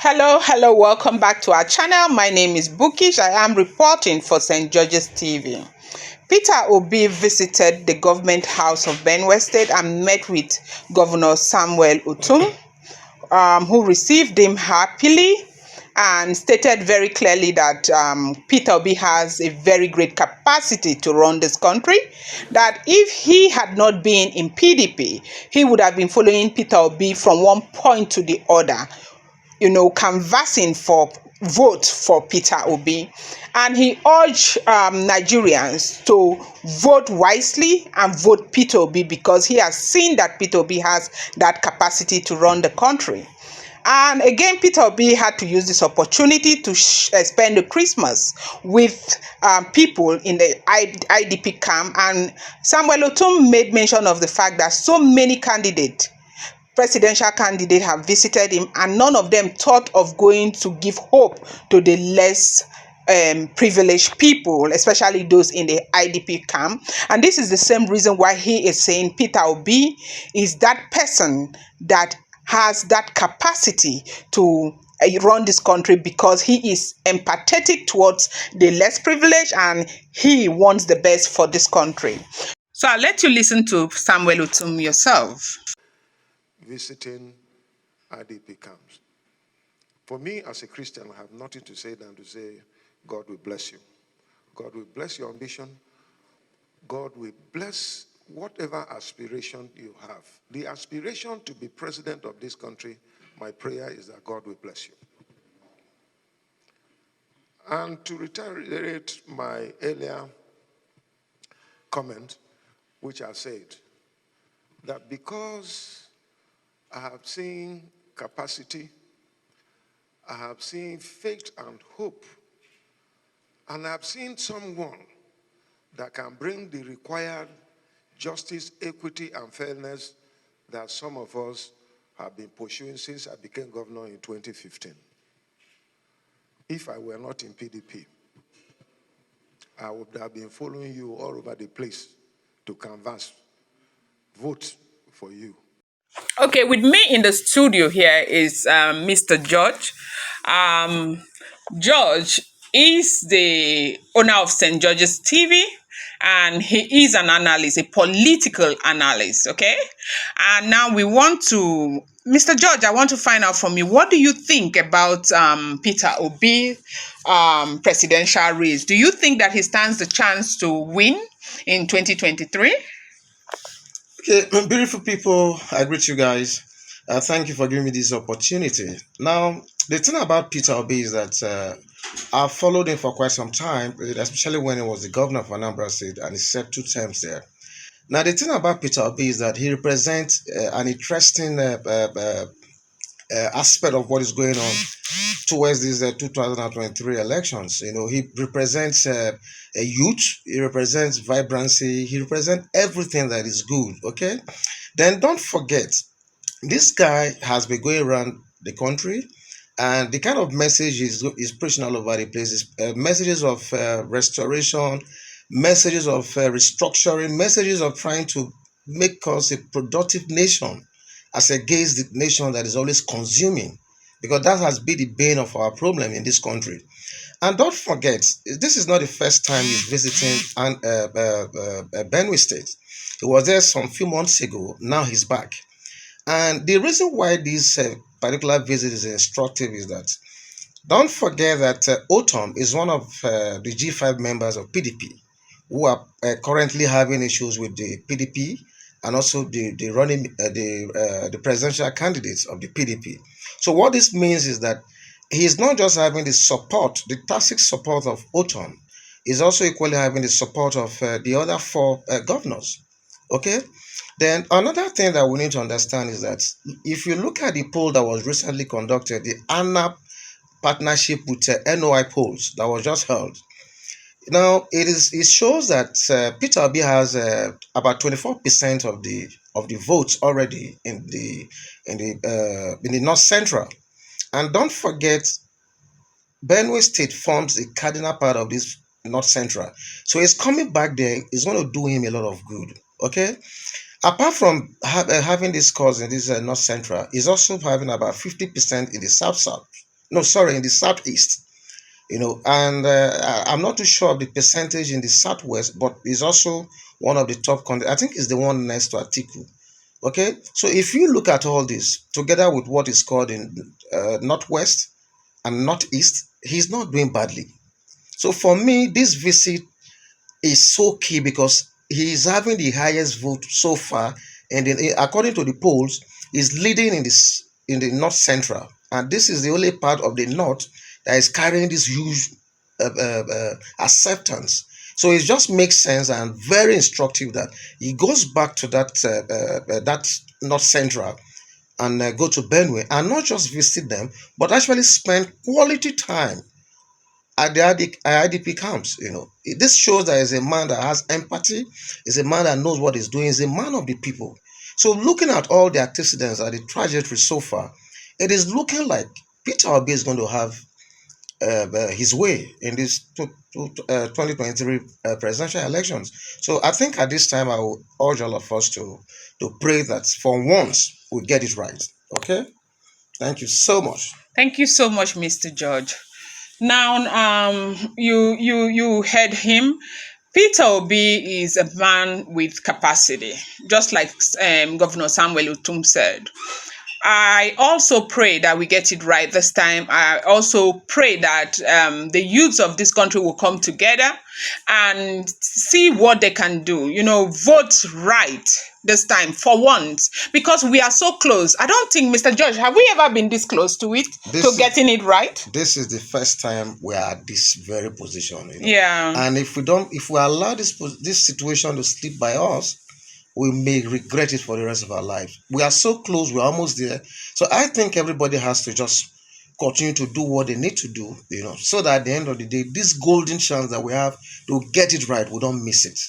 Hello, welcome back to our channel. My name is Bookish. I am reporting for St. George's TV. Peter Obi visited the government house of Benue State and met with Governor Samuel Otom, who received him happily and stated very clearly that Peter Obi has a very great capacity to run this country, that if he had not been in PDP, he would have been following Peter Obi from one point to the other, canvassing for vote for Peter Obi. And he urged Nigerians to vote wisely and vote Peter Obi because he has seen that Peter Obi has that capacity to run the country. And again, Peter Obi had to use this opportunity to spend the Christmas with people in the IDP camp. And Samuel Otom made mention of the fact that so many presidential candidates have visited him, and none of them thought of going to give hope to the less privileged people, especially those in the IDP camp. And this is the same reason why he is saying Peter Obi is that person that has that capacity to run this country, because he is empathetic towards the less privileged and he wants the best for this country. So I'll let you listen to Samuel Otom yourself. Visiting IDP camps. For me, as a Christian, I have nothing to say than to say, God will bless you. God will bless your ambition. God will bless whatever aspiration you have. The aspiration to be president of this country, my prayer is that God will bless you. And to reiterate my earlier comment, which I said, that because I have seen capacity, I have seen faith and hope, and I have seen someone that can bring the required justice, equity, and fairness that some of us have been pursuing since I became governor in 2015. If I were not in PDP, I would have been following you all over the place to canvass, vote for you. Okay, with me in the studio here is Mr. George. George is the owner of St. George's TV, and he is an analyst, a political analyst, okay? And now Mr. George, I want to find out from you, what do you think about Peter Obi presidential race? Do you think that he stands the chance to win in 2023? Okay, beautiful people, I greet you guys. Thank you for giving me this opportunity. Now, the thing about Peter Obi is that I've followed him for quite some time, especially when he was the governor of Anambra State and he served 2 terms there. Now, the thing about Peter Obi is that he represents an interesting aspect of what is going on towards these 2023 elections. He represents a youth, he represents vibrancy, he represents everything that is good, okay? Then don't forget, this guy has been going around the country, and the kind of message is preaching all over the place is messages of restoration, messages of restructuring, messages of trying to make us a productive nation as against the nation that is always consuming, because that has been the bane of our problem in this country. And don't forget, this is not the first time he's visiting Benue State. He was there some few months ago. Now he's back. And the reason why this particular visit is instructive is that don't forget that Otom is one of the G5 members of PDP who are currently having issues with the PDP and also the presidential candidates of the PDP. So what this means is that he is not just having the support, the tacit support of Otom, he's also equally having the support of the other 4 governors. Okay? Then another thing that we need to understand is that if you look at the poll that was recently conducted, the ANAP partnership with NOI polls that was just held, now it shows that Peter Obi has about 24% of the votes already in the North Central. And don't forget, Benue State forms a cardinal part of this North Central. So he's coming back there, it's going to do him a lot of good. Okay? Apart from having this cause in this North Central, he's also having about 50% in the South. No, sorry, in the southeast. And I'm not too sure of the percentage in the southwest, but it's also one of the top countries. I think it's the one next to Atiku. Okay, so if you look at all this together with what is called in northwest and northeast, he's not doing badly. So for me, this visit is so key because he is having the highest vote so far, and then according to the polls, is leading in the north central, and this is the only part of the north that is carrying this huge acceptance. So it just makes sense and very instructive that he goes back to that north central and go to Benue and not just visit them, but actually spend quality time at the IDP camps. This shows that is a man that has empathy, is a man that knows what he's doing, is a man of the people. So looking at all the antecedents and the trajectory so far, it is looking like Peter Obi is going to have his way in this 2023 presidential elections. So I think at this time I will urge all of us to pray that for once we get it right. Okay? Thank you so much. Thank you so much, Mr. George. Now, you heard him. Peter Obi is a man with capacity, just like Governor Samuel Utum said. I also pray that we get it right this time. I also pray that the youths of this country will come together and see what they can do. Vote right this time for once, because we are so close. I don't think, Mr. George, have we ever been this close to it, getting it right? This is the first time we are at this very position. Yeah. And if we allow this situation to slip by us, we may regret it for the rest of our life. We are so close, we're almost there. So I think everybody has to just continue to do what they need to do, so that at the end of the day, this golden chance that we have to get it right, we don't miss it.